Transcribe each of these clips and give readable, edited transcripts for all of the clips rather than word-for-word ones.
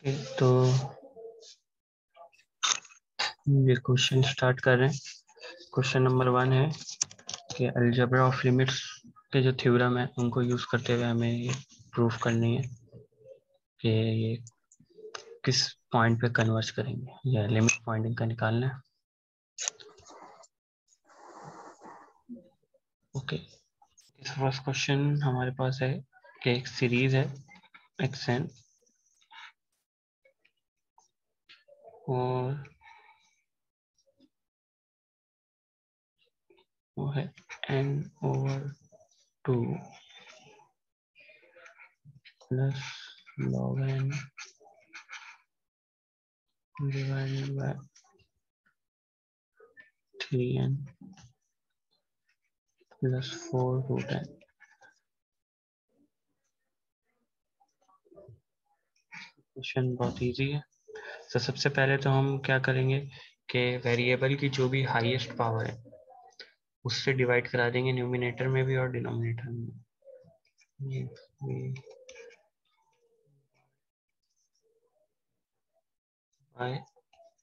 तो ये question start कर रहे हैं। क्वेश्चन नंबर 1 है कि अलजेब्रा ऑफ लिमिट्स के जो थ्योरम है उनको यूज करते हुए हमें ये प्रूफ करनी है कि ये किस पॉइंट पे कन्वर्ज करेंगे या लिमिट पॉइंट इनका निकालना है। ओके, फर्स्ट क्वेश्चन हमारे पास है कि एक सीरीज है xn और वो है n/2 plus log n divided by 3n plus 4√n। Question बहुत इजी है। तो सबसे पहले तो हम क्या करेंगे कि वेरिएबल की जो भी हाईएस्ट पावर है उससे डिवाइड करा देंगे न्यूमिनेटर में भी और डिनोमिनेटर में भी।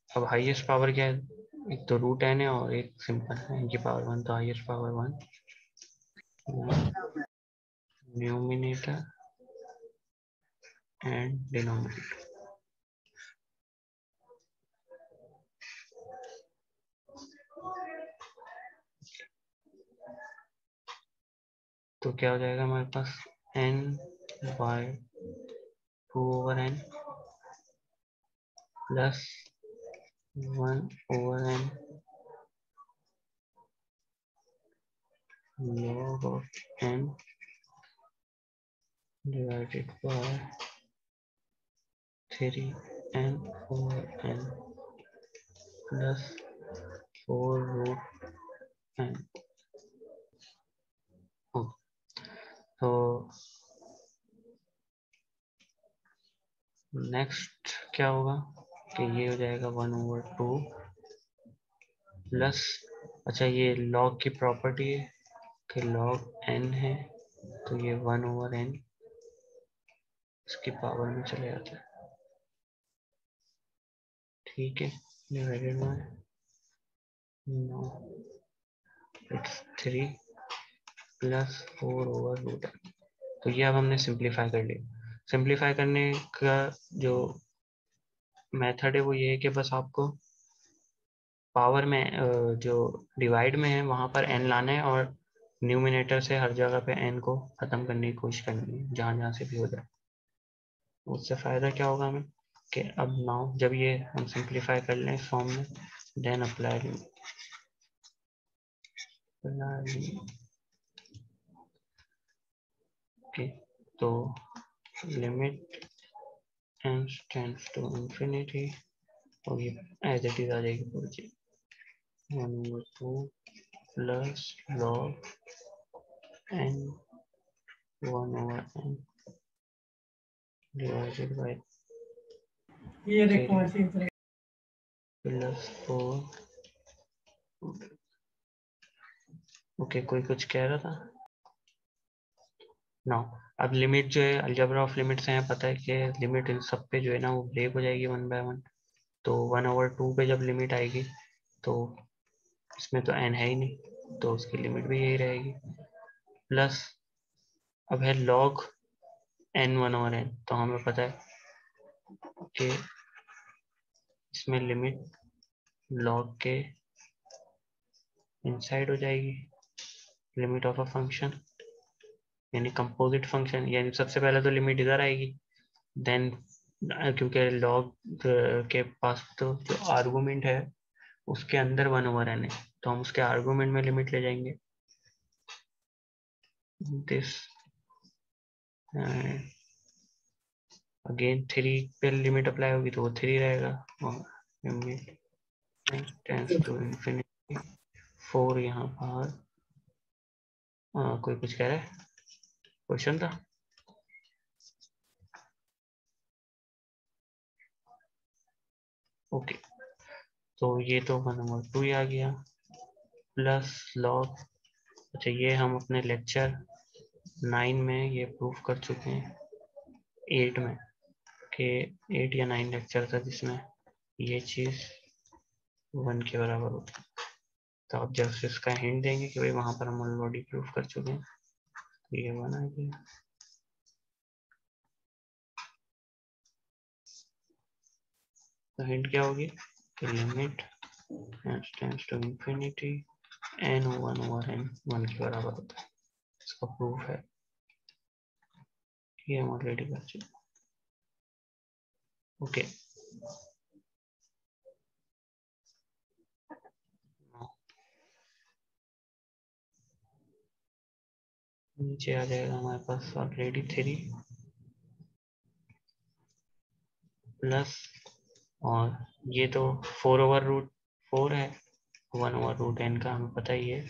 अब हाईएस्ट पावर क्या है, एक तो √n है और एक सिंपल है n की पावर 1, तो highest power 1 numerator and denominator. तो क्या हो जाएगा हमारे पास n/2/n plus 1/n log of n divided by 3n/n plus 4√n। तो नेक्स्ट क्या होगा कि ये हो जाएगा 1/2 प्लस, अच्छा ये लॉग की प्रॉपर्टी है कि log n है तो ये 1/n इसकी पावर में चले जाता है, ठीक है, divided by no it's 3 plus 4/√n। तो ये अब हमने सिंप्लीफाई कर लिया। सिंप्लीफाई करने का जो मेथड है वो ये है कि बस आपको पावर में जो डिवाइड में है वहां पर n लाना है और न्यूमिनेटर से हर जगह पे n को खत्म करने की कोशिश करनी है जहां जहां से भी हो जाए। उससे फायदा क्या होगा हमें कि अब नाउ जब ये हम सिंप्लीफाई कर लें इस फॉर्म में, देन अप्लाई ओके। तो limit n tends to infinity और ये एज इट इज आ जाएगी पूरी चीज 1/2 plus log n 1/n divided by 3 plus 4। Okay, कोई कुछ कह रहा था ना। अब लिमिट जो है अलजेब्रा ऑफ लिमिट से है, पता है कि लिमिट इन सब पे जो है ना वो ब्रेक हो जाएगी 1/1। तो 1/2 पे जब लिमिट आएगी तो इसमें तो n है ही नहीं तो उसकी लिमिट भी यही रहेगी। प्लस अब है log n 1/n, तो हमें पता है कि इसमें लिमिट log के इनसाइड हो जाएगी लिमिट ऑफ अ फंक्शन, यानी कंपोजिट फंक्शन, यानी सबसे पहले तो लिमिट इधर आएगी, देन क्योंकि log के पास तो जो आर्गुमेंट है उसके अंदर 1/n है तो हम उसके आर्गुमेंट में लिमिट ले जाएंगे दिस, अगेन 3 पे लिमिट अप्लाई होगी तो वो 3 रहेगा और लिमिट टेंड्स टू इंफिनिटी 4 यहाँ बाहर। कोई कुछ कह रहा है, क्वेश्चन था। ओके, तो ये तो 1/2 ही आ गया प्लस log, अच्छा ये हम अपने लेक्चर 9 में ये प्रूफ कर चुके हैं, 8 में के 8 या 9 लेक्चर था जिसमें ये चीज 1 के बराबर होती है। तो आप जस्ट इसका हिंट देंगे कि भाई वहां पर हम ऑलरेडी प्रूफ कर चुके हैं, ये 1 आ गया। तो हिंट क्या होगी, limit tends to infinity n 1 over n 1 के बराबर होता है। इसका प्रूफ है, ये हम ऑलरेडी कर चुके। ओके, नीचे आ जाएगा हमारे पास ऑलरेडी 3 प्लस, और ये तो 4 ओवर रूट 4 है, 1 ओवर रूट n का हमें पता ही है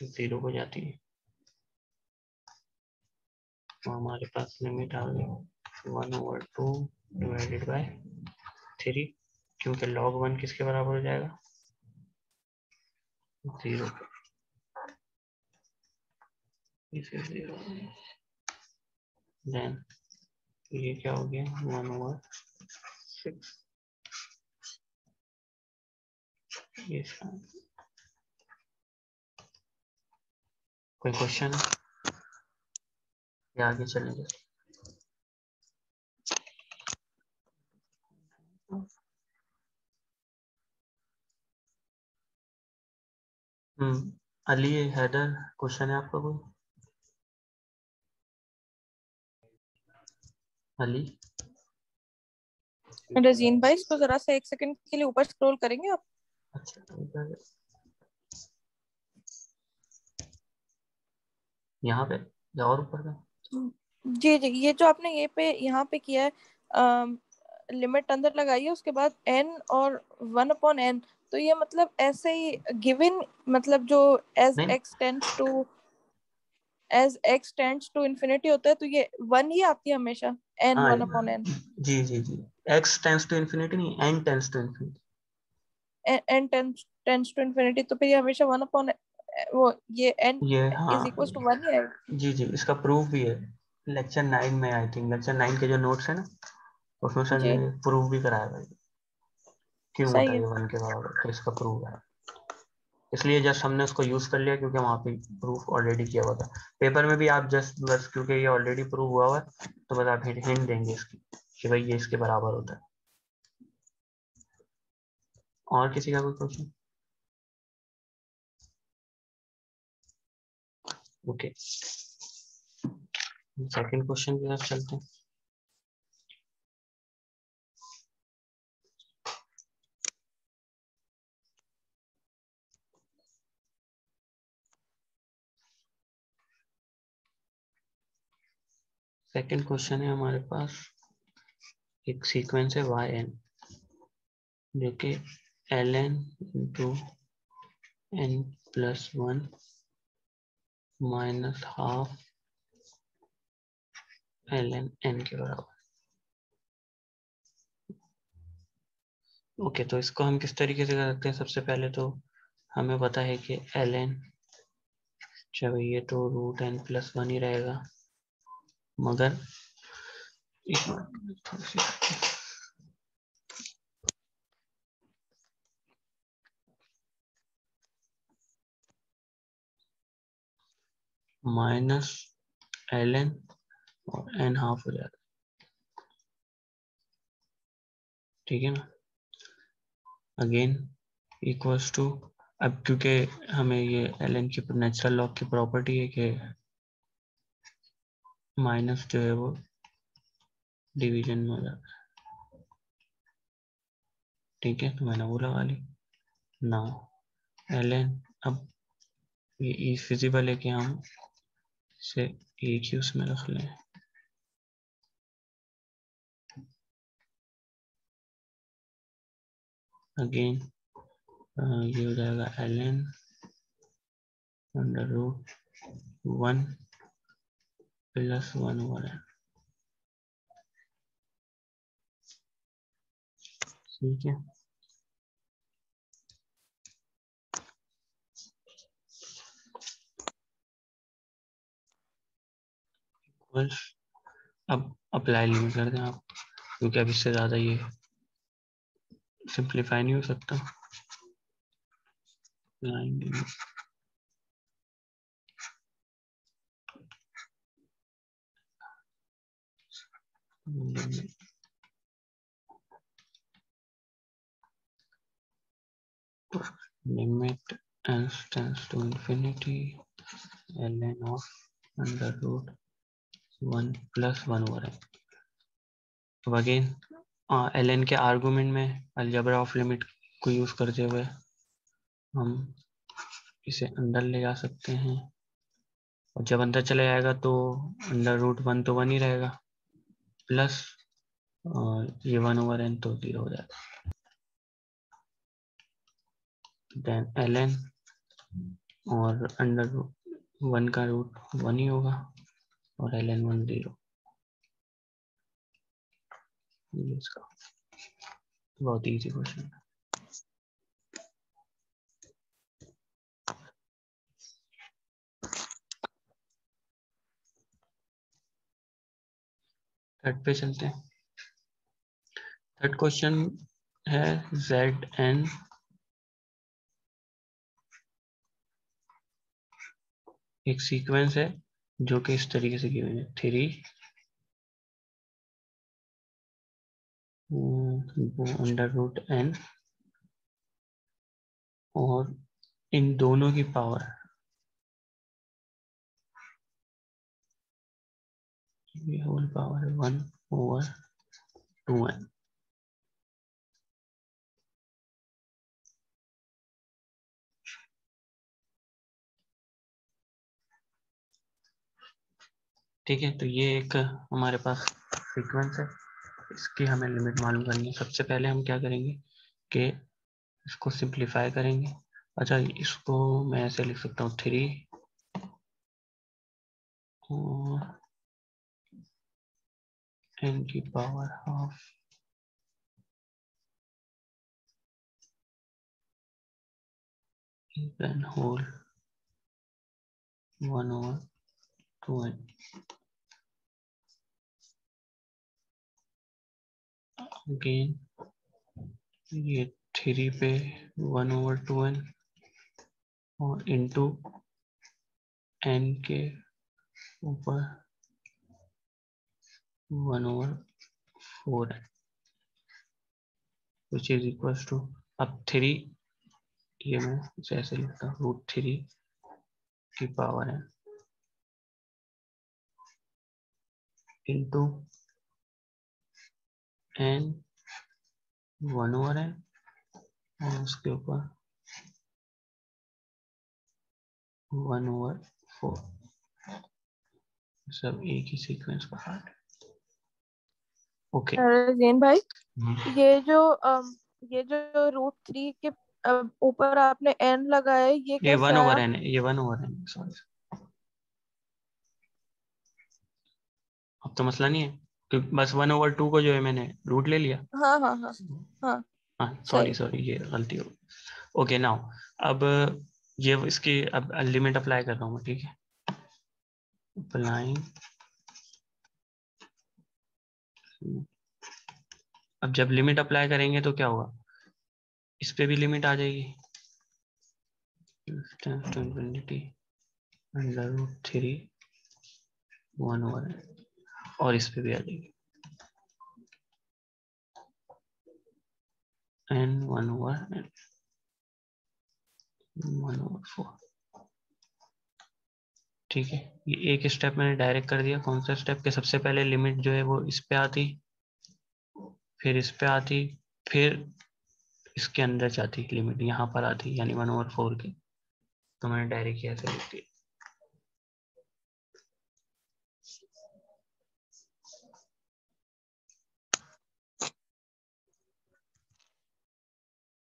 0 हो जाती है। तो हमारे पास लिमिट आ गई 1 ओवर 2 डिवाइडेड बाय 3, क्योंकि log 1 किसके बराबर हो जाएगा, 0। इसे 0, देन ये क्या हो गया 1 ओवर 6, ये कोई क्वेश्चन या आगे चलेंगे। अली हैदर, क्वेश्चन है आपका कोई? अली, रजीन भाई, इसको जरा सा 1 सेकंड के लिए ऊपर स्क्रॉल करेंगे आप? अच्छा ठीक है, यहाँ पे या और ऊपर पे? जी जी, ये जो आपने ये पे यहाँ पे किया है, लिमिट अंदर लगाई है, उसके बाद n और 1/n, तो ये मतलब ऐसे ही गिवन, मतलब जो नहीं, as x tends to infinity होता है, तो ये 1 ही आती है हमेशा, n हाँ 1/n। जी जी जी, x टेंस टू इन्फिनिटी नहीं, n tends to infinity. n tends to infinity, तो फिर ये हमेशा 1/n, वो ये n ये इज हाँ, इक्वल टू 1 ही आएगा। जी जी, इसका प्रूफ भी है लेक्चर 9 में, आई थिंक लेक्चर 9 के जो नोट्स है ना, उसमें सर जी, ने प्रूफ भी कराया था क्यों होता सही है है। ये 1 के बराबर, तो इसका प्रूफ है। इसलिए जस्ट हमने उसको यूज कर लिया क्योंकि वहां पे प्रूफ ऑलरेडी किया हुआ था। पेपर में भी आप जस्ट बस क्योंकि ये ऑलरेडी प्रूव हुआ हुआ है, तो बस आप हिंट देंगे इसकी कि भाई ये इसके बराबर होता है। और किसी का कोई क्वेश्चन? ओके, सेकंड क्वेश्चन की तरफ चलते हैं। सेकंड क्वेश्चन है हमारे पास, एक सीक्वेंस है वाई एन जो कि l n into n plus 1 minus half l n n के बराबर। ओके, तो इसको हम किस तरीके से कर सकते हैं? सबसे पहले तो हमें पता है कि एल एन, चलो ये तो रूट एन प्लस 1 ही रहेगा, मगर एक मिनट थोड़ी सी माइनस एल एन और एन हाफ हो जाता है, ठीक है ना। अगेन इक्वल्स टू, अब क्योंकि हमें ये एल एन की नेचुरल लॉग की प्रॉपर्टी है कि माइनस जो है वो डिवीजन में हो जाता है, ठीक है, तो मैंने वो लगा ली ना। एल एन, अब ये फिजिबल है कि हम इसे एक ही उसमें रख लें। अगेन ये हो जाएगा l n under root 1 plus 1 over n, ठीक है। बस अब अप्लाई लिमिट कर दें आप, क्योंकि अब इससे ज़्यादा ये सिंप्लीफाई नहीं हो सकता। Line limit n tends to infinity ln of under root 1 plus 1 over n। तो अगेन ln के आर्गुमेंट में अलजेब्रा ऑफ लिमिट को यूज करते हुए हम इसे अंदर ले जा सकते हैं, और जब अंदर चले जाएगा तो अंडर रूट 1 तो 1 ही रहेगा, प्लस ये 1 over n तो 0 हो जाएगा। देन ln और अंडर रूट 1 का रूट 1 ही होगा, और ln 1 0। इसका बहुत इजी क्वेश्चन है। थर्ड पे चलते हैं। थर्ड क्वेश्चन है Zn एक सीक्वेंस है जो कि इस तरीके से गिवन है 3 अंडर रूट n, और इन दोनों की पावर ये होल पावर 1 over 2n। ठीक है, तो ये एक हमारे पास सीक्वेंस है, इसकी हमें लिमिट मालूम करनी है। सबसे पहले हम क्या करेंगे कि इसको सिंप्लीफाई करेंगे। अच्छा, इसको मैं ऐसे लिख सकता हूँ 3 n की power half then whole 1 over 2n। Again ये 3 पे 1 over 2n और इंटू n के ऊपर 1 over 4n, which is equals to, अब 3 ये मैं इसे ऐसे लिखता हूँ रूट 3 की पावर है इंटू n 1 over n और उसके ऊपर 1 over 4, सब एक ही सीक्वेंस का पार्ट है। ओके। जैन भाई, ये जो रूट 3 के ऊपर आपने n लगाया है, ये ये कैसे 1 over आया? n है, ये 1 over n, सॉरी। अब तो मसला नहीं है, क्योंकि बस 1 over 2 को जो है मैंने रूट ले लिया। हाँ हाँ हाँ हाँ, हाँ सॉरी सही। सॉरी, ये गलती हो गई। ओके नाउ, अब ये इसकी अब लिमिट अप्लाई कर रहा हूँ मैं, ठीक है। अप्लाइंग, अब जब लिमिट अप्लाई करेंगे तो क्या होगा, इस पे भी लिमिट आ जाएगी, अंडर रूट 3 1 over n, और इस पे भी आ जाएगी n 1 over n 1 over 4। ठीक है, ये एक स्टेप मैंने डायरेक्ट कर दिया। कौन सा स्टेप के सबसे पहले लिमिट जो है वो इस पे आती, फिर इस पे आती, फिर इसके अंदर जाती लिमिट यहाँ पर आती, यानी 1 over 4 की। तो मैंने डायरेक्ट ऐसे लिख दिया।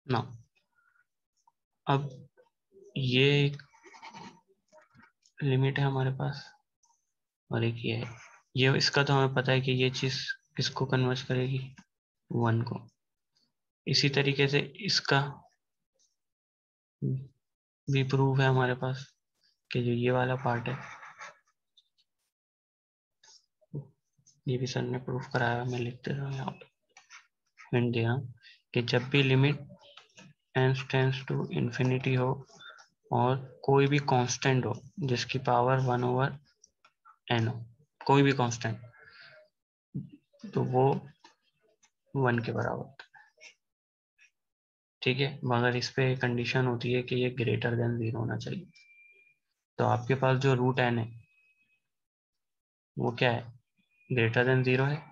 ना, अब ये एक लिमिट है हमारे पास, और एक ये है। ये इसका तो हमें पता है कि ये चीज किसको कन्वर्ट करेगी, 1 को। इसी तरीके से इसका भी प्रूफ है हमारे पास कि जो ये वाला पार्ट है ये भी सर ने प्रूफ कराया, मैं लिख दे रहा हूँ यहाँ पे, हिंट दे रहा हूँ कि जब भी limit n tends to infinity हो और कोई भी कांस्टेंट हो जिसकी पावर 1/n हो, कोई भी कांस्टेंट, तो वो 1 के बराबर होता है। ठीक है, मगर इस पे कंडीशन होती है कि ये ग्रेटर देन 0 होना चाहिए। तो आपके पास जो रूट n है वो क्या है, ग्रेटर देन 0 है,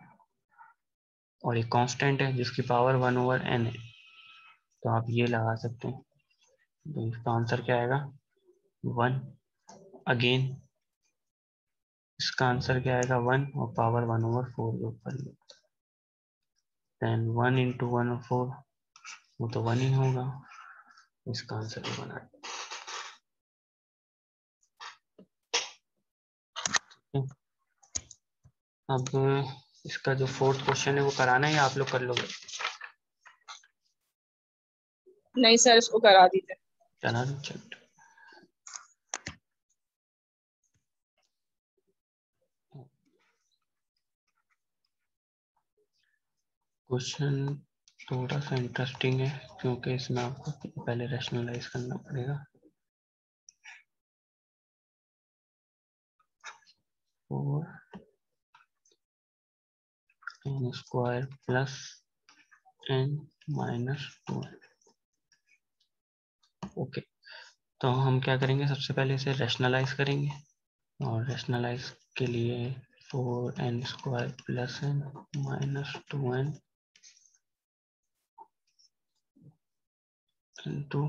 और एक कांस्टेंट है जिसकी पावर 1/n है, तो आप ये लगा सकते हैं। तो इसका आंसर क्या आएगा, 1। अगेन इसका आंसर क्या आएगा, 1 और पावर 1/4 के ऊपर, देन 1 इंटू 1/4, वो तो 1 ही होगा, इसका आंसर भी 1 आएगा। अब इसका जो फोर्थ क्वेश्चन है वो कराना है या आप लोग कर लोगे? नहीं सर, इसको करा दीजिए। करा दो, चलो। क्वेश्चन थोड़ा सा इंटरेस्टिंग है क्योंकि इसमें आपको पहले रैशनलाइज करना पड़ेगा। और n square plus n minus 2। Okay, तो हम क्या करेंगे, सबसे पहले इसे रैशनलाइज करेंगे, और रैशनलाइज के लिए 4n square plus n minus 2n into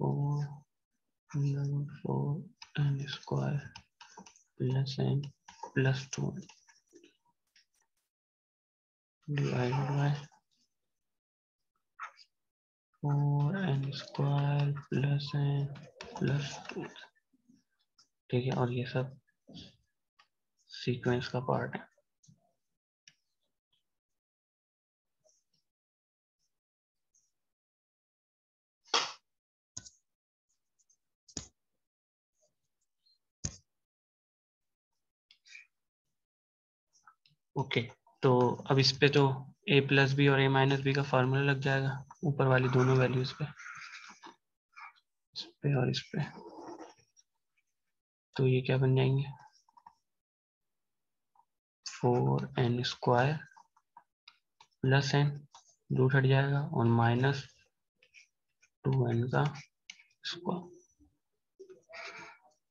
4n square plus n plus 2n divided by 4n square plus n plus 2। ठीक है, और ये सब सीक्वेंस का पार्ट है। ओके, तो अब इस पे तो a प्लस बी और a माइनस बी का फॉर्मूला लग जाएगा ऊपर वाली दोनों वैल्यूज पे, इस पे और इस पे। तो ये क्या बन जाएंगे, 4n square plus n, root हट जाएगा, और माइनस 2n का स्क्वायर,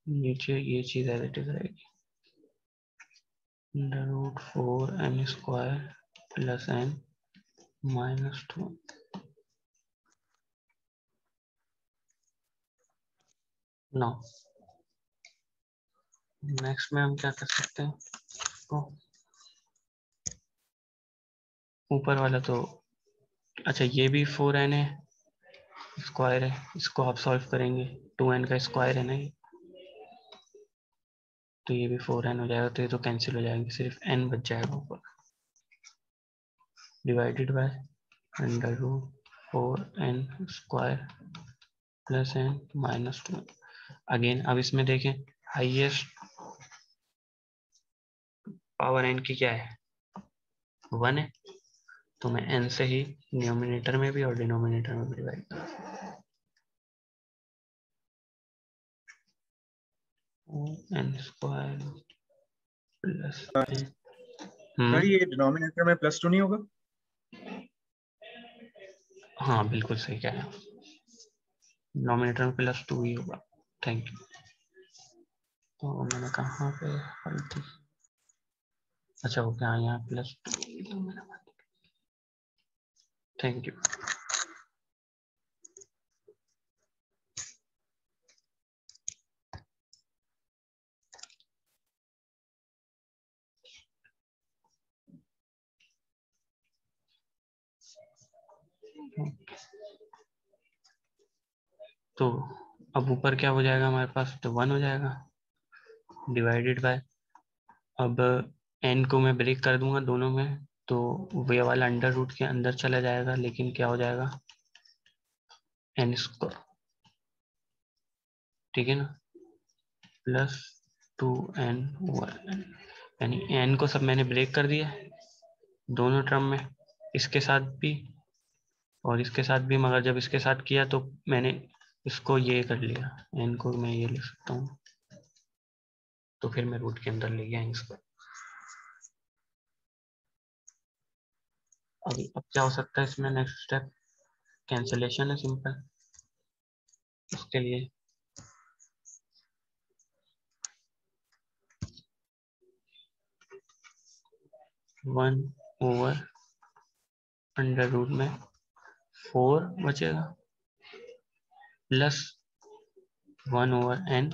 नीचे ये चीज एज इट इज रहेगी, root 4n square plus n minus 2। No, next में हम क्या कर सकते हैं, तो ऊपर वाला तो अच्छा, ये भी 4n है, स्क्वायर है, इसको आप सॉल्व करेंगे, 2n का स्क्वायर है ना ये, तो ये भी 4n हो जाएगा, तो ये तो कैंसिल हो जाएंगे, सिर्फ n बच जाएगा ऊपर, divided by under root 4n square plus n minus 2। Again अब इसमें देखें, हाईएस्ट पावर n की क्या है, 1 है, तो मैं n से ही न्यूमिनेटर में भी और डिनोमिनेटर में भी डिवाइड करूँ, n स्क्वायर प्लस सर ये डिनोमिनेटर में +2 नहीं होगा? हाँ बिल्कुल सही कह रहे हैं, डिनोमिनेटर में +2 ही होगा। Thank you. तो मैंने कहाँ पे गलती, अच्छा हो गया यहाँ +2, थैंक यू। तो अब ऊपर क्या हो जाएगा हमारे पास, तो 1 हो जाएगा, डिवाइडेड बाय, अब n को मैं ब्रेक कर दूंगा दोनों में, तो वे वाला अंडर रूट के अंदर चला जाएगा, लेकिन क्या हो जाएगा, n स्क्वायर, ठीक है ना, प्लस 2n ओवर n। यानी n को सब मैंने ब्रेक कर दिया दोनों टर्म में, इसके साथ भी और इसके साथ भी, मगर जब इसके साथ किया तो मैंने इसको ये कर लिया, n को मैं ये लिख सकता हूँ, तो फिर मैं रूट के अंदर ले गया इसको। अभी अब क्या हो सकता है इसमें, नेक्स्ट स्टेप कैंसिलेशन है सिंपल। इसके लिए वन ओवर अंडर रूट में 4 बचेगा प्लस 1 ओवर n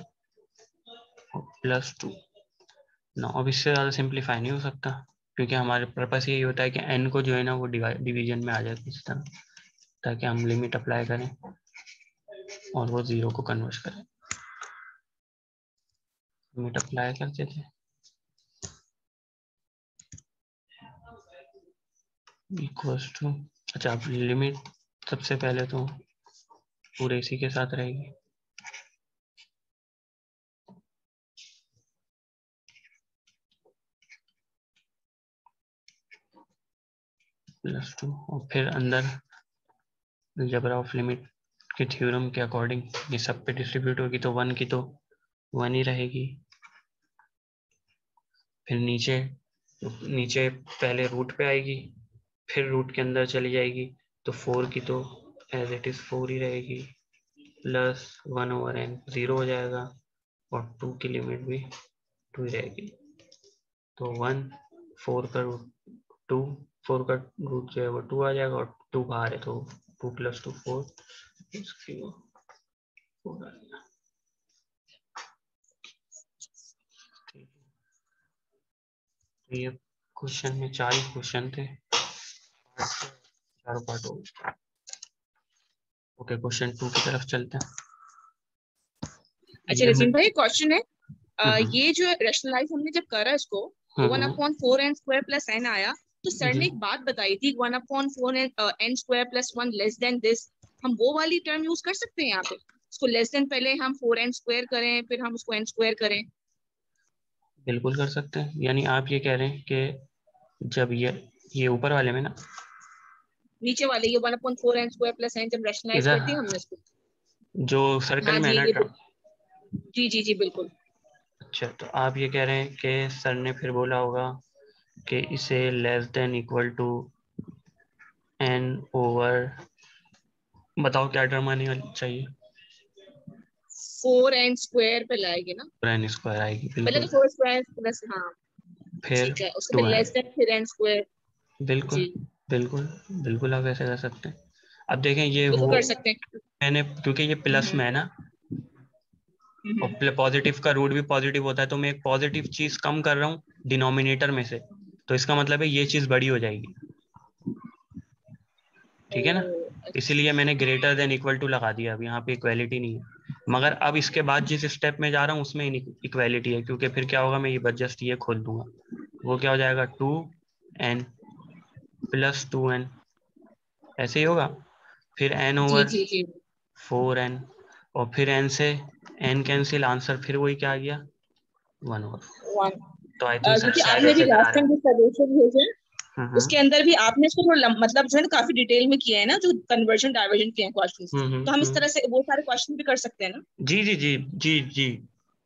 प्लस 2 ना। अब इससे ज़्यादा सिंप्लीफाई नहीं हो सकता, क्योंकि हमारे पर्पस यही होता है कि n को जो है ना वो डिवीजन में आ जाए इस तरह, ताकि हम लिमिट अप्लाई करें और वो 0 को कन्वर्ट करें। लिमिट अप्लाई करते थे, इक्वल्स टू, अच्छा अब लिमिट सबसे पहले तो पूरे इसी के साथ रहेगी, प्लस 2, और फिर अंदर अलजेब्रा ऑफ लिमिट के थ्योरम के अकॉर्डिंग ये सब पे डिस्ट्रीब्यूट होगी, तो 1 की तो 1 ही रहेगी। फिर नीचे नीचे पहले रूट पे आएगी, फिर रूट के अंदर चली जाएगी, तो 4 की तो एज इट इज 4 ही रहेगी, प्लस 1 ओवर n 0 हो जाएगा, और 2 की लिमिट भी 2 ही रहेगी। तो 1 4 का रूट 2, 4 का रूट जो है वो 2 आ जाएगा, और 2 बाहर है तो 2 प्लस 2 4, इसकी वो 4 आ जाएगा। तो ये क्वेश्चन में 4 ही क्वेश्चन थे, चारों पार्ट हो गए। ओके, क्वेश्चन 2 की तरफ चलते हैं। अच्छा रजीम भाई, क्वेश्चन है हम्म, ये जो रैशनलाइज हमने जब करा इसको, तो 1/4n² प्लस n आया, तो सर ने एक बात बताई थी 1/4n² plus 1 less than this, हम वो वाली टर्म यूज कर सकते हैं यहाँ पे? इसको लेस देन पहले हम 4n² करें, फिर हम उसको n² करें। बिल्कुल कर सकते हैं। यानी आप ये कह रहे हैं कि जब ये ऊपर वाले में ना, नीचे वाले ये 1/4n² प्लस n जब रैशनलाइज इधर करती है हमने इसको। जो सर्कल हाँ में है जी, ना ये टर्म। जी जी जी बिल्कुल। अच्छा, तो आप ये कह रहे हैं कि सर ने फिर बोला होगा कि इसे less than equal to n over, बताओ क्या टर्म आनी चाहिए? 4n² पे लाएगी ना, n स्क्वायर आएगी, पहले तो बिल्कुल। 4² प्लस, हाँ फिर ठीक है, उसके 2 बाद लेस देन फिर n²। बिल्कुल जी बिल्कुल बिल्कुल, आप ऐसे कर सकते हैं। अब देखें ये बिल्कुल हो, कर सकते हैं। मैंने क्योंकि ये प्लस में है ना, और पॉजिटिव का रूट भी पॉजिटिव होता है, तो मैं एक पॉजिटिव चीज कम कर रहा हूँ डिनोमिनेटर में से, तो इसका मतलब है ये चीज बड़ी हो जाएगी, ठीक है ना। इसीलिए मैंने ग्रेटर देन इक्वल टू लगा दिया। अब यहाँ पे इक्वालिटी नहीं है, मगर अब इसके बाद जिस स्टेप में जा रहा हूँ उसमें इक्वालिटी है, क्योंकि फिर क्या होगा, मैं ये जस्ट ये खोल दूंगा, वो क्या हो जाएगा 2n प्लस 2n, ऐसे ही होगा। फिर n जी ओवर जी जी 4n, और फिर n से n कैंसिल, आंसर फिर वही क्या आ गया 1 ओवर। वन। तो आई थिंक सर क्योंकि शायद आपने भी ऐसे करा लास्ट रहे टाइम जो सजेशन भेजे हैं। उसके अंदर भी आपने इसको थोड़ा मतलब जो है ना काफी डिटेल में किया है ना, जो कन्वर्जन डाइवर्जन किए हैं क्वेश्चंस, तो हम इस तरह से वो सारे क्वेश्चन भी कर सकते हैं ना। जी जी जी जी जी,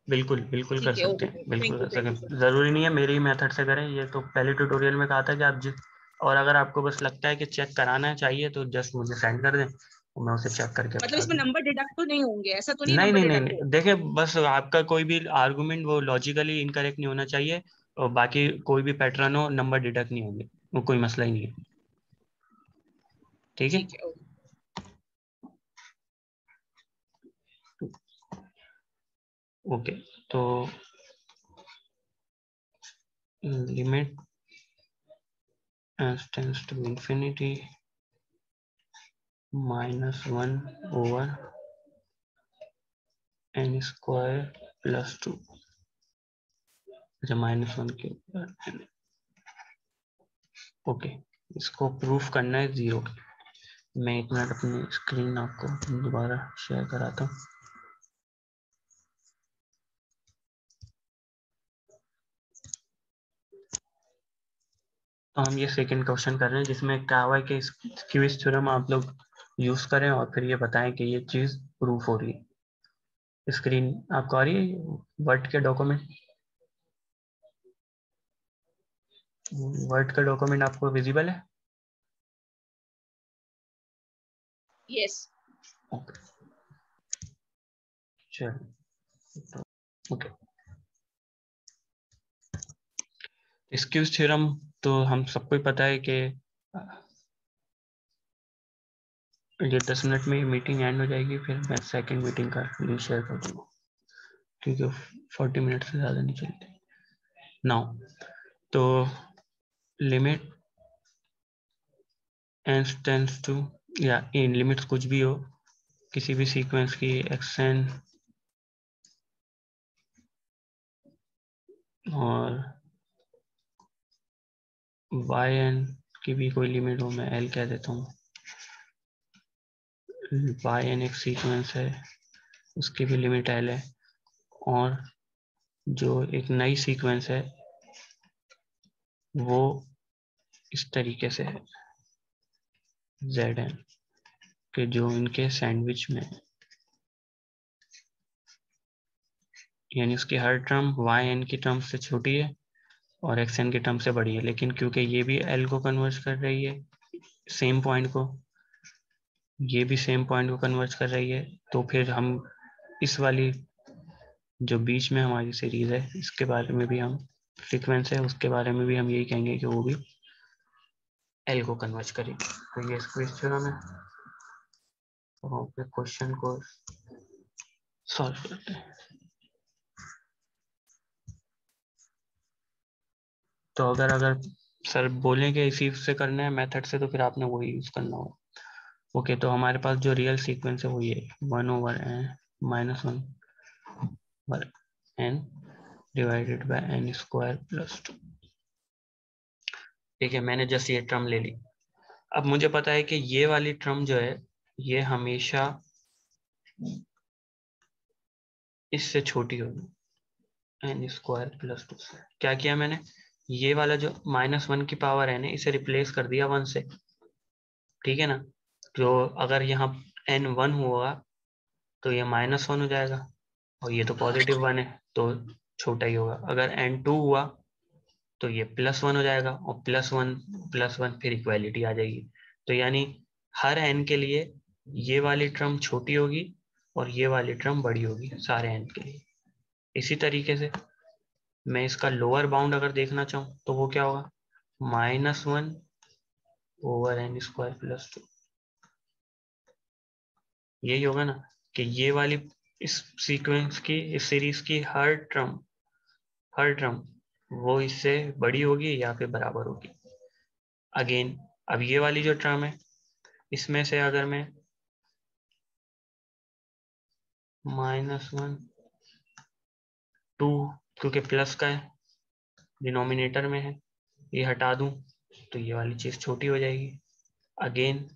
बिल्कुल बिल्कुल कर ठीक है, सकते ओके, हैं, बिल्कुल कर सकते थैंक यू हैं। सर। जरूरी नहीं है मेरे ही मेथड से करें, ये तो पहले ट्यूटोरियल में कहा था कि आप जिस, और अगर आपको बस लगता है कि चेक कराना चाहिए तो जस्ट मुझे सेंड कर दें, तो मैं उसे चेक करके मतलब बता इसमें दूँ। नंबर डिडक्ट तो नहीं होंगे, ऐसा तो नहीं नहीं नंबर नहीं नहीं डिडक्ट होगा? नहीं, देखिए बस आपका कोई भी आर्गुमेंट वो लॉजिकली इनकरेक्ट नहीं होना चाहिए, और बाकी कोई भी पैटर्न हो नंबर डिडक्ट नहीं होंगे, वो कोई मसला ही नहीं है, ठीक है। ठीक है, ओके। ओके, तो limit as tends to infinity -1 over n square plus 2, अच्छा -1 के ऊपर n। ओके, इसको प्रूफ करना है 0। मैं 1 मिनट अपनी स्क्रीन आपको दोबारा शेयर कराता हूँ। तो हम ये सेकंड क्वेश्चन कर रहे हैं जिसमें क्या हुआ है कि क्यूइस थ्योरम आप लोग यूज करें और फिर ये बताएं कि ये चीज प्रूफ हो रही है। स्क्रीन आपको आ रही है वर्ड के डॉक्यूमेंट? वर्ड का डॉक्यूमेंट आपको विजिबल है? यस। ओके चलो ओके। स्क्यूज थ्योरम तो हम सबको ही पता है कि ये 10 मिनट में मीटिंग एंड हो जाएगी, फिर मैं सेकंड मीटिंग का लिंक शेयर कर दूंगा क्योंकि 40 मिनट से ज़्यादा नहीं चलती। नाउ तो लिमिट n टेंड्स टू, या इन लिमिट्स कुछ भी हो किसी भी सीक्वेंस की xn और yn की भी कोई लिमिट हो, मैं l कह देता हूँ। yn एक सीक्वेंस है, उसकी भी लिमिट l है, और जो एक नई सीक्वेंस है वो इस तरीके से है Zn के जो इनके सैंडविच में है, यानी उसकी हर टर्म yn की टर्म से छोटी है और xn की टर्म से बड़ी है, लेकिन क्योंकि ये भी l को कन्वर्ज कर रही है सेम पॉइंट को, ये भी सेम पॉइंट को कन्वर्ज कर रही है, तो फिर हम इस वाली जो बीच में हमारी सीरीज है इसके बारे में भी हम सीक्वेंस है उसके बारे में भी हम यही कहेंगे कि वो भी l को कन्वर्ज करेगी। तो ये स्क्वीज थ्योरम है। तो फिर क्वेश्चन को सॉल्व करते हैं। तो अगर सर बोलेंगे इसी से करना है मेथड से, तो फिर आपने वही यूज करना होगा। ओके तो हमारे पास जो रियल सीक्वेंस है वो ये 1/n -1 n divided by n² + 2। ठीक है, मैंने जस्ट ये टर्म ले ली। अब मुझे पता है कि ये वाली टर्म जो है ये हमेशा इससे छोटी होगी n² + 2 से। क्या किया मैंने, ये वाला जो -1 की पावर है ना इसे रिप्लेस कर दिया 1 से। ठीक है ना, तो अगर यहाँ n 1 हुआ तो ये -1 हो जाएगा, और ये तो +1 है तो छोटा ही होगा। अगर n 2 हुआ तो ये +1 हो जाएगा, और +1 फिर इक्वालिटी आ जाएगी। तो यानी हर n के लिए ये वाली टर्म छोटी होगी और ये वाली टर्म बड़ी होगी सारे n के लिए। इसी तरीके से मैं इसका लोअर बाउंड अगर देखना चाहूँ तो वो क्या होगा, -1/n² + 2। यही होगा ना कि ये वाली इस सीक्वेंस की इस सीरीज की हर टर्म वो इससे बड़ी होगी या फिर बराबर होगी। अगेन अब ये वाली जो टर्म है इसमें से अगर मैं -1 2 क्योंकि प्लस का है डिनोमिनेटर में है ये हटा दूं तो ये वाली चीज छोटी हो जाएगी। अगेन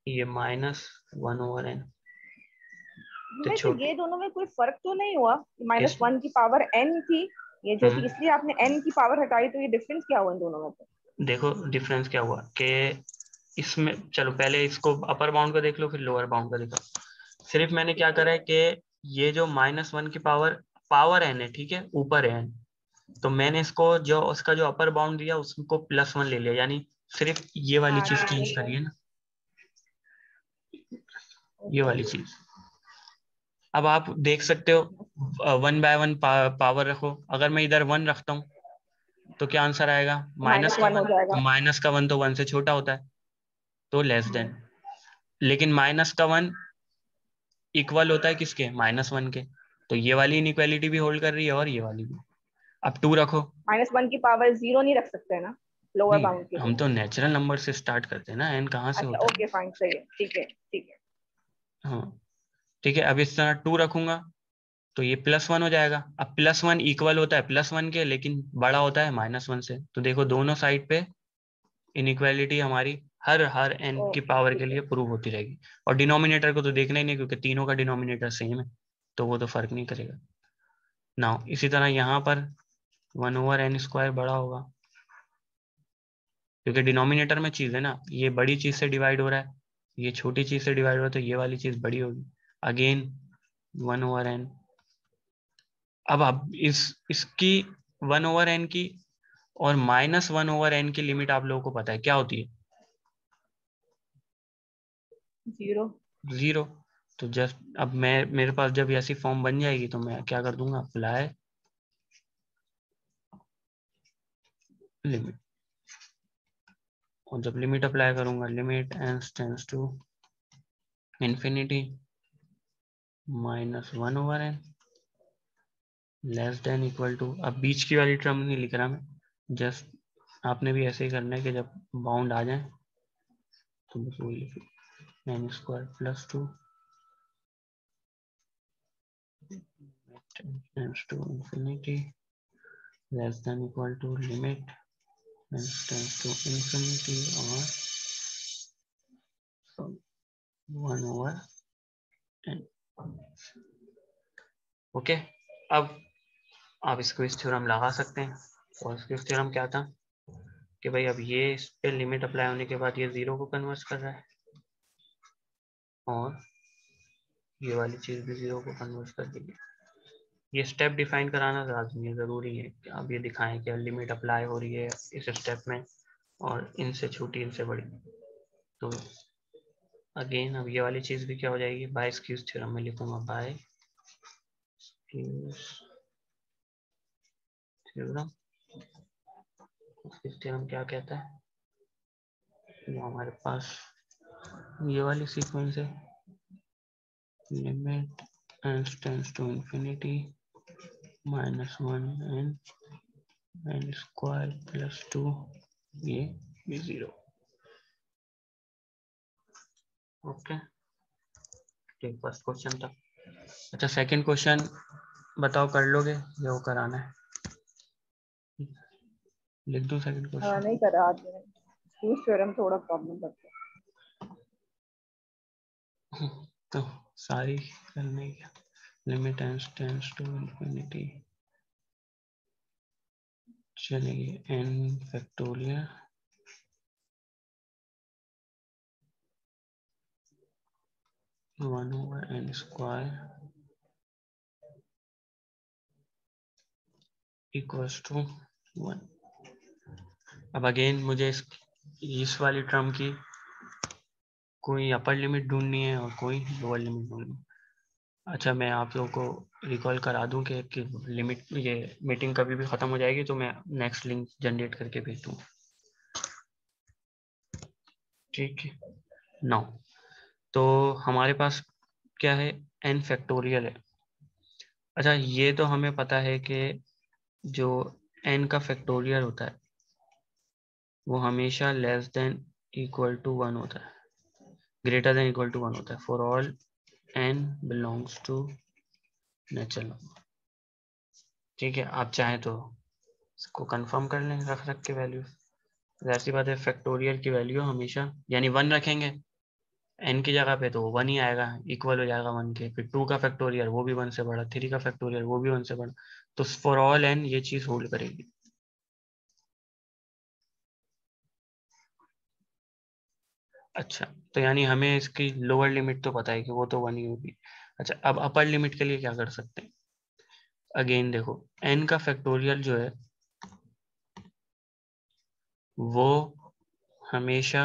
ये -1/n तो तो छोटी ये दोनों में कोई फर्क तो नहीं हुआ? किस -1 की पावर n थी ये जो थी, इसलिए आपने n की पावर हटाई, तो ये डिफरेंस क्या हुआ इन दोनों में? तो देखो डिफरेंस क्या हुआ कि इसमें, चलो पहले इसको अपर बाउंड का देख लो फिर लोअर बाउंड का देखो। सिर्फ मैंने क्या करा है कि ये जो -1 की पावर n है, ठीक है, ऊपर है n, तो मैंने इसको जो उसका जो अपर बाउंड दिया उसको +1 ले लिया, यानी सिर्फ ये वाली चीज चेंज करी है ना, ये वाली चीज। अब आप देख सकते हो 1/1 पावर रखो, अगर मैं इधर 1 रखता हूँ तो क्या आंसर आएगा, -1 हो जाएगा। -1 तो 1 से छोटा होता है तो लेस देन, लेकिन -1 इक्वल होता है किसके, -1 के। तो ये वाली इनइक्वालिटी भी होल्ड कर रही है और ये वाली भी। अब 2 रखो, -1 की पावर 0 नहीं रख सकते ना लोअर नहीं बाउंड के हम लिए? तो नेचुरल नंबर से स्टार्ट करते हैं ना, n कहाँ से अच्छा होता ओके फाइन, सही है, ठीक है ठीक है। है। हाँ ठीक है, अब इस तरह 2 रखूंगा तो ये +1 हो जाएगा। अब +1 इक्वल होता है +1 के, लेकिन बड़ा होता है -1 से। तो देखो दोनों साइड पे इनइक्वालिटी हमारी हर n ओ की पावर के ठीक है। लिए प्रूव होती रहेगी। और डिनोमिनेटर को तो देखना ही नहीं क्योंकि तीनों का डिनोमिनेटर सेम है, तो वो तो फर्क नहीं करेगा। नाउ इसी तरह यहाँ पर 1/n² बड़ा होगा क्योंकि डिनोमिनेटर में चीज है ना, ये बड़ी चीज से डिवाइड हो रहा है, ये छोटी चीज से डिवाइड हो रहा है, तो ये वाली चीज बड़ी होगी। Again 1/n। अब इसकी 1/n की और -1/n की लिमिट आप लोगों को पता है क्या होती है? 0। तो जस्ट अब मेरे पास जब ऐसी फॉर्म बन जाएगी तो मैं क्या कर दूंगा, अप्लाई लिमिट। और जब लिमिट अप्लाई करूंगा, limit n tends to infinity -1/n less than equal to, अब बीच की वाली टर्म नहीं लिख रहा मैं, जस्ट आपने भी ऐसे ही करना है कि जब बाउंड आ जाए तो बस वही लिखो, n² + 2 tends to infinity less than equal to limit n tends to infinity or 1/n। Okay, अब आप स्क्विज थ्योरम लगा सकते हैं। और स्क्विज थ्योरम क्या था कि भाई अब ये इस पे लिमिट अप्लाई होने के बाद ये 0 को कन्वर्ट कर रहा है और ये वाली चीज भी 0 को कन्वर्ट कर देगी। ये स्टेप डिफाइन कराना लाजमी है, जरूरी है कि आप ये दिखाएं कि लिमिट अप्लाई हो रही है इस स्टेप में और इनसे छोटी इनसे बड़ी। तो अगेन अब ये वाली चीज भी क्या हो जाएगी, बाय स्क्यूज थ्योरम में लिखूंगा, बाय स्क्यूज थ्योरम। स्क्यूज थ्योरम क्या कहता है, तो हमारे पास ये वाली सीक्वेंस है, limit n tends to infinity -1n n² + 2 ये भी 0। ओके, ठीक, फर्स्ट क्वेश्चन था। अच्छा, सेकंड क्वेश्चन बताओ, कर लोगे या वो कराना है? लिख दूं सेकंड क्वेश्चन? नहीं करा आज मैंने, स्क्यूज थ्योरम थोड़ा प्रॉब्लम करता है। तो सारी करने क्या, limit n tends to infinity, चलिए n फैक्टोरियल (1/n² = 1। अब अगेन मुझे इस वाली टर्म की कोई अपर लिमिट ढूंढनी है और कोई लोअर लिमिट ढूंढनी है। अच्छा, मैं आप लोगों को रिकॉल करा दूं कि लिमिट, ये मीटिंग कभी भी खत्म हो जाएगी तो मैं नेक्स्ट लिंक जनरेट करके भेज दूंगा, ठीक है। 9, तो हमारे पास क्या है, n फैक्टोरियल है। अच्छा, ये तो हमें पता है कि जो n का फैक्टोरियल होता है वो हमेशा लेस देन इक्वल टू 1 होता है, ग्रेटर देन इक्वल टू 1 होता है for all n belongs to natural number. ठीक है, आप चाहें तो इसको कंफर्म कर लें रख के वैल्यू। ऐसी बात है, फैक्टोरियल की वैल्यू हमेशा यानी 1 रखेंगे n की जगह पे तो 1 ही आएगा, इक्वल हो जाएगा 1 के। फिर 2 का फैक्टोरियल वो भी 1 से बड़ा, 3 का फैक्टोरियल वो भी 1 से बड़ा, तो फॉर ऑल n ये चीज होल्ड करेगी। अच्छा, तो यानी हमें इसकी लोअर लिमिट तो पता है कि वो तो 1 ही होगी। अच्छा, अब अपर लिमिट के लिए क्या कर सकते हैं? अगेन देखो, n का फैक्टोरियल जो है वो हमेशा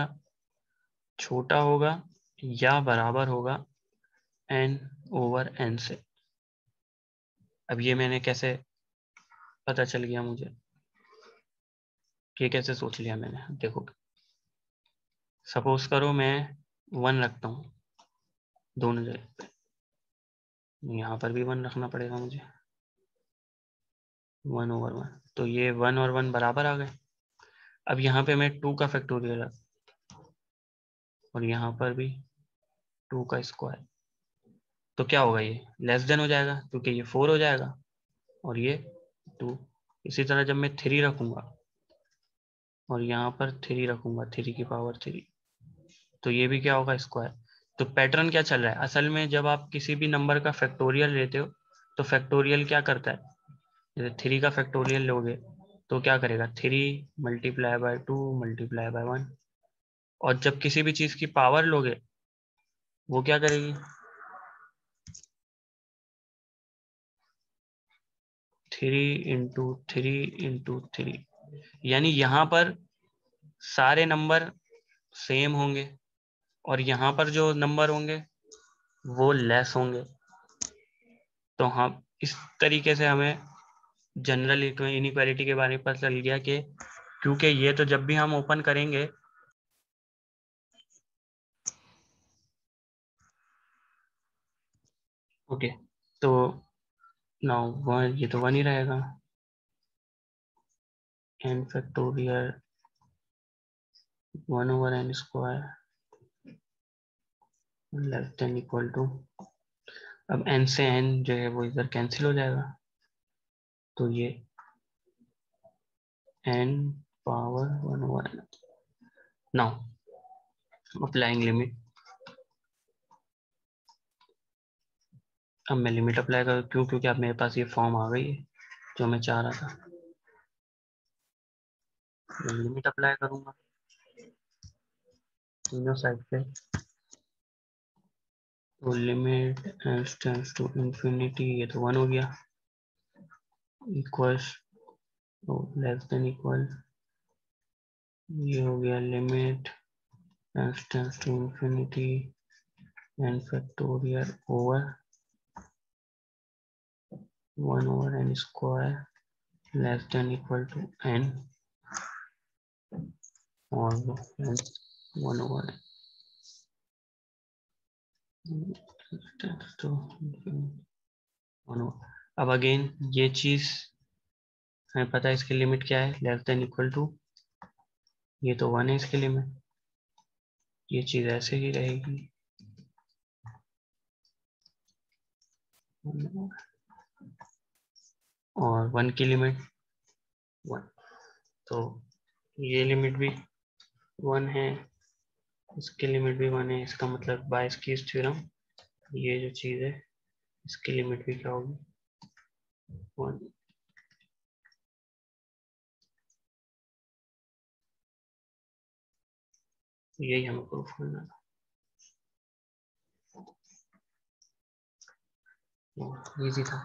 छोटा होगा या बराबर होगा n/n से। अब ये मैंने कैसे पता चल गया मुझे, ये कैसे सोच लिया मैंने? देखो, सपोज करो मैं 1 रखता हूँ दोनों जगह पे, यहाँ पर भी 1 रखना पड़ेगा मुझे, 1/1, तो ये 1 और 1 बराबर आ गए। अब यहाँ पे मैं 2 का फैक्टोरियल और यहाँ पर भी 2 का स्क्वायर, तो क्या होगा, ये लेस देन हो जाएगा क्योंकि ये 4 हो जाएगा और ये 2। इसी तरह जब मैं 3 रखूंगा और यहाँ पर 3 रखूंगा, 3 की पावर 3, तो ये भी क्या होगा, स्क्वायर। तो पैटर्न क्या चल रहा है, असल में जब आप किसी भी नंबर का फैक्टोरियल लेते हो तो फैक्टोरियल क्या करता है, जैसे 3 का फैक्टोरियल लोगे तो क्या करेगा 3 मल्टीप्लाई बाय 2 मल्टीप्लाई बाय 1, और जब किसी भी चीज की पावर लोगे वो क्या करेगी 3 इंटू 3 इंटू 3, यानी यहाँ पर सारे नंबर सेम होंगे और यहाँ पर जो नंबर होंगे वो लेस होंगे। तो हम इस तरीके से हमें जनरल इनइक्वालिटी के बारे में पता चल गया कि क्योंकि ये तो जब भी हम ओपन करेंगे ओके, तो नाउ वन, ये तो 1 ही रहेगा, n factorial 1/n square less than equal to, अब n से n जो है वो इधर कैंसिल हो जाएगा, तो ये n power 1/n। Now applying limit, अब मैं लिमिट अप्लाई कर, क्योंकि अब मेरे पास ये फॉर्म आ गई है जो मैं चाह रहा था। मैं लिमिट अप्लाई करूंगा तीनों साइड पे, तो limit s tends to infinity, ये तो 1 हो गया, इक्वल्स लेस देन इक्वल, ये हो गया limit s tends to infinity n factorial over 1/n square less than equal to n और n 1/n। अब अगेन ये चीज हमें पता है इसकी लिमिट क्या है, लेस देन इक्वल टू, ये तो 1 है इसकी लिमिट, ये चीज ऐसे ही रहेगी, और 1 की लिमिट 1, तो ये लिमिट भी 1 है, इसकी लिमिट भी 1 है, इसका मतलब बाय स्क्वीज थ्योरम ये जो चीज है इसकी लिमिट भी क्या होगी 1। यही हमें प्रूफ करना था, इजी था।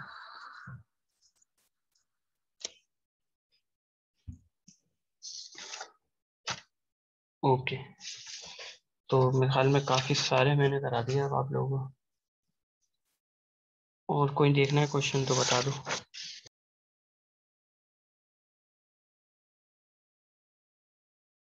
ओके, तो मेरे ख्याल में काफी सारे मैंने करा दिए अब आप लोगों को, और कोई देखना है क्वेश्चन तो बता दो।